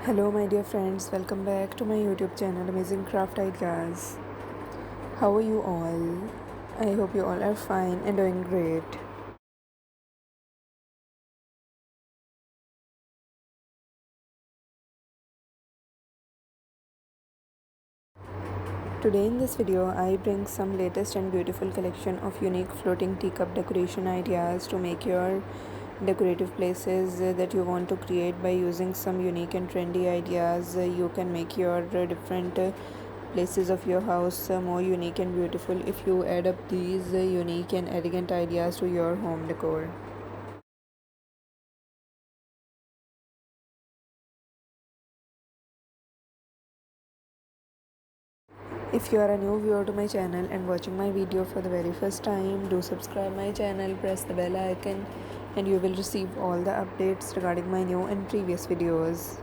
Hello, my dear friends, welcome back to my YouTube channel Amazing Craft Ideas. How are you all? I hope you all are fine and doing great. Today in this video, I bring some latest and beautiful collection of unique floating teacup decoration ideas to make your decorative places that you want to create by using some unique and trendy ideas. You can make your different places of your house more unique and beautiful if you add up these unique and elegant ideas to your home decor. If you are a new viewer to my channel and watching my video for the very first time, do subscribe my channel, press the bell icon, and you will receive all the updates regarding my new and previous videos.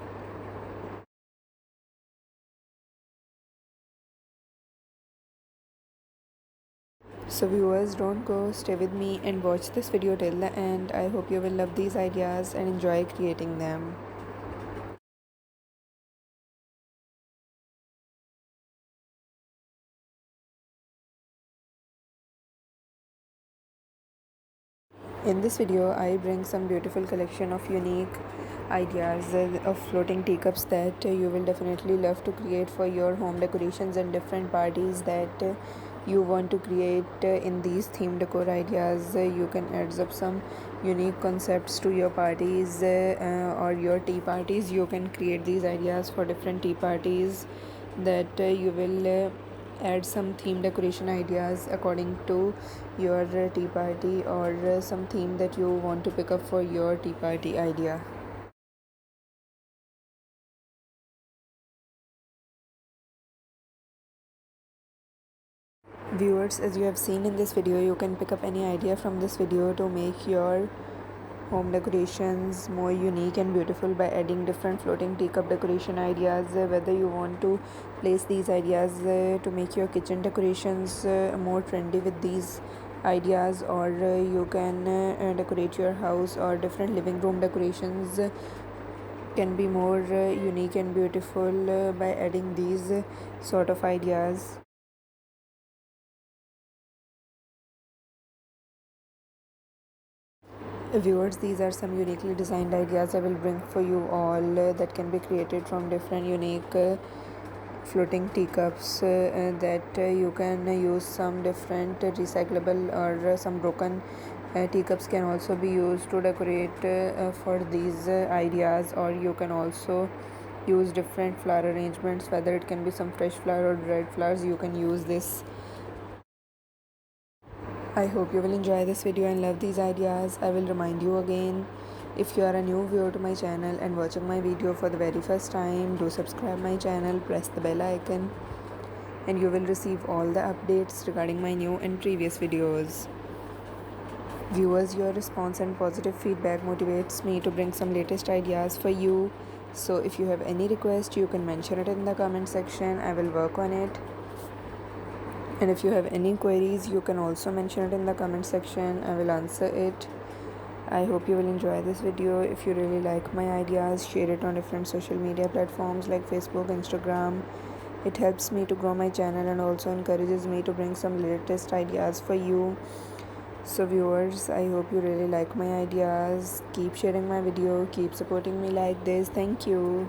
So viewers, don't go, stay with me and watch this video till the end. I hope you will love these ideas and enjoy creating them. In this video, I bring some beautiful collection of unique ideas of floating teacups that you will definitely love to create for your home decorations and different parties that you want to create in these theme decor ideas. You can add up some unique concepts to your parties or your tea parties. You can create these ideas for different tea parties that you will add some theme decoration ideas according to your tea party or some theme that you want to pick up for your tea party idea. Viewers, as you have seen in this video, you can pick up any idea from this video to make your home decorations more unique and beautiful by adding different floating teacup decoration ideas. Whether you want to place these ideas to make your kitchen decorations more trendy with these ideas, or you can decorate your house, or different living room decorations can be more unique and beautiful by adding these sort of ideas. Viewers, these are some uniquely designed ideas I will bring for you all that can be created from different unique floating teacups that you can use some different recyclable or some broken teacups can also be used to decorate for these ideas, or you can also use different flower arrangements, whether it can be some fresh flower or dried flowers. You can use this. I hope you will enjoy this video and love these ideas. I will remind you again, if you are a new viewer to my channel and watching my video for the very first time, do subscribe my channel, press the bell icon, and you will receive all the updates regarding my new and previous videos. Viewers, your response and positive feedback motivates me to bring some latest ideas for you. So if you have any request, you can mention it in the comment section. I will work on it. And if you have any queries, you can also mention it in the comment section. I will answer it. I hope you will enjoy this video. If you really like my ideas, share it on different social media platforms like Facebook, Instagram. It helps me to grow my channel and also encourages me to bring some latest ideas for you. So viewers, I hope you really like my ideas. Keep sharing my video, keep supporting me like this. Thank you.